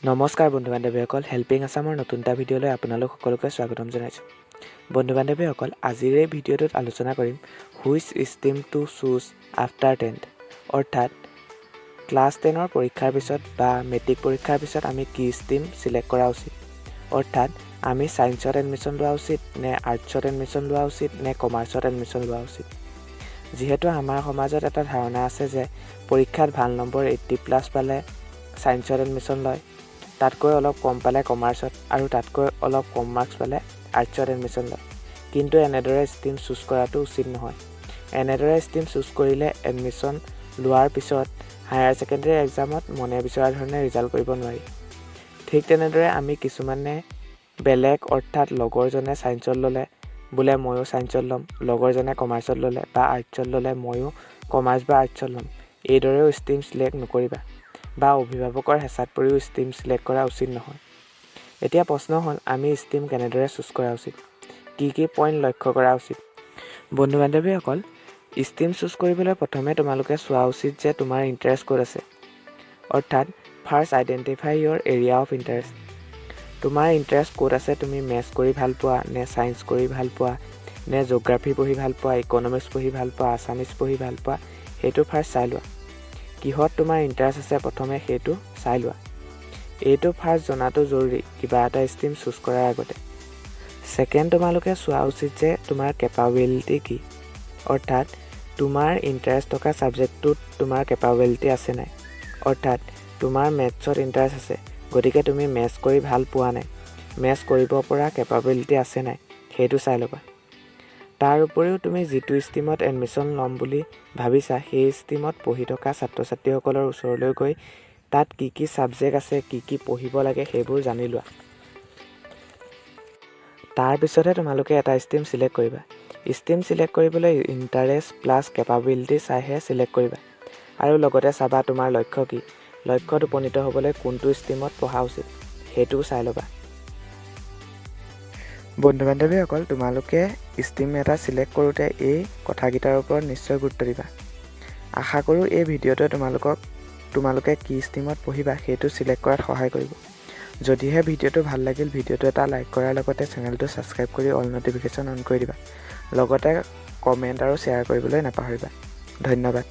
নমস্কাৰ বন্ধু-বান্ধৱীসকল, হেল্পিং আছামৰ নতুন এটা ভিডিঅ'লৈ আপোনালোক সকলোকে স্বাগতম জনাইছোঁ। বন্ধু-বান্ধৱীসকল, আজিৰ এই ভিডিঅ'টোত আলোচনা কৰিম which stream to choose after 10th, অৰ্থাৎ ক্লাছ 10ৰ পৰীক্ষাৰ পিছত বা মেট্ৰিক পৰীক্ষাৰ পিছত আমি কি ষ্ট্ৰীম চিলেক্ট কৰা উচিত। অৰ্থাৎ আমি ছায়েন্সত এডমিশ্যন লোৱা উচিত নে আৰ্টছত এডমিশ্যন লোৱা উচিত নে কমাৰ্চত এডমিশ্যন লোৱা উচিত। যিহেতু আমাৰ সমাজত এটা ধাৰণা আছে যে পৰীক্ষাত ভাল নম্বৰ 80+ পালে ছায়েন্সত এডমিশ্যন লয়, তাতকৈ অলপ কম পালে কমাৰ্চত আৰু তাতকৈ অলপ কম মাৰ্কছ পালে আৰ্টছত এডমিশ্যন লয়। কিন্তু এনেদৰে ষ্ট্ৰীম চুজ কৰাটো উচিত নহয়। এনেদৰে ষ্ট্ৰীম চুজ কৰিলে এডমিশ্যন লোৱাৰ পিছত হায়াৰ ছেকেণ্ডেৰী এক্সামত মনে বিচৰা ধৰণে ৰিজাল্ট কৰিব নোৱাৰি। ঠিক তেনেদৰে আমি কিছুমানে বেলেগ, অৰ্থাৎ লগৰজনে ছায়েন্সত ল'লে বোলে ময়ো ছায়েন্সত ল'ম, লগৰজনে কমাৰ্চত ল'লে বা আৰ্টছত ল'লে ময়ো কমাৰ্চ বা আৰ্টছত ল'ম, এইদৰেও ষ্ট্ৰীম চিলেক্ট নকৰিবা বা অভিভাৱকৰ হেঁচাত পৰিও ষ্ট্ৰীম চিলেক্ট কৰা উচিত নহয়। এতিয়া প্ৰশ্ন হ'ল, আমি ষ্ট্ৰীম কেনেদৰে চুজ কৰা উচিত, কি পইণ্ট লক্ষ্য কৰা উচিত। বন্ধু-বান্ধৱীসকল, ষ্ট্ৰীম চুজ কৰিবলৈ প্ৰথমে তোমালোকে চোৱা উচিত যে তোমাৰ ইণ্টাৰেষ্ট ক'ত আছে। অৰ্থাৎ first identify your area of interest. তোমাৰ ইণ্টাৰেষ্ট ক'ত আছে, তুমি মেথছ কৰি ভাল পোৱা নে ছায়েন্স কৰি ভাল পোৱা নে জিঅ'গ্ৰাফী পঢ়ি ভাল পোৱা, ইকনমিক্স পঢ়ি ভাল পোৱা, আছামিজ পঢ়ি ভাল পোৱা, সেইটো ফাৰ্ষ্ট চাই লোৱা। কিহত তোমাৰ ইণ্টাৰেষ্ট আছে প্ৰথমে সেইটো চাই লোৱা। এইটো ফাৰ্ষ্ট জনাটো জৰুৰী কিবা এটা ষ্ট্ৰীম চুজ কৰাৰ আগতে। ছেকেণ্ড, তোমালোকে চোৱা উচিত যে তোমাৰ কেপাবিলিটি কি। অৰ্থাৎ তোমাৰ ইণ্টাৰেষ্ট থকা ছাবজেক্টটোত তোমাৰ কেপাবিলিটি আছে নাই। অৰ্থাৎ তোমাৰ মেথছত ইণ্টাৰেষ্ট আছে, গতিকে তুমি মেথছ কৰি ভাল পোৱা নাই, মেথছ কৰিব পৰা কেপাবিলিটি আছে নাই, সেইটো চাই ল'বা। তাৰ উপৰিও তুমি যিটো ষ্ট্ৰীমত এডমিশ্যন ল'ম বুলি ভাবিছা সেই ষ্ট্ৰীমত পঢ়ি থকা ছাত্ৰ ছাত্ৰীসকলৰ ওচৰলৈ গৈ তাত কি ছাবজেক্ট আছে, কি পঢ়িব লাগে সেইবোৰ জানি লোৱা। তাৰপিছতহে তোমালোকে এটা ষ্ট্ৰীম চিলেক্ট কৰিবা। ষ্ট্ৰীম চিলেক্ট কৰিবলৈ ইণ্টাৰেষ্ট প্লাছ কেপাবিলিটি চাইহে চিলেক্ট কৰিবা। আৰু লগতে চাবা তোমাৰ লক্ষ্য কি, লক্ষ্যত উপনীত হ'বলৈ কোনটো ষ্ট্ৰীমত পঢ়া উচিত সেইটোও চাই ল'বা। বন্ধু-বান্ধৱীসকল, তোমালোকে ষ্ট্ৰীম এটা চিলেক্ট কৰোঁতে এই কথাকেইটাৰ ওপৰত নিশ্চয় গুৰুত্ব দিবা। আশা কৰোঁ এই ভিডিঅ'টোৱে তোমালোকে কি ষ্ট্ৰীমত পঢ়িবা সেইটো চিলেক্ট কৰাত সহায় কৰিব। যদিহে ভিডিঅ'টো ভাল লাগিল, ভিডিঅ'টো এটা লাইক কৰাৰ লগতে চেনেলটো ছাবস্ক্ৰাইব কৰি অল ন'টিফিকেশ্যন অন কৰি দিবা। লগতে কমেণ্ট আৰু শ্বেয়াৰ কৰিবলৈ নাপাহৰিবা। ধন্যবাদ।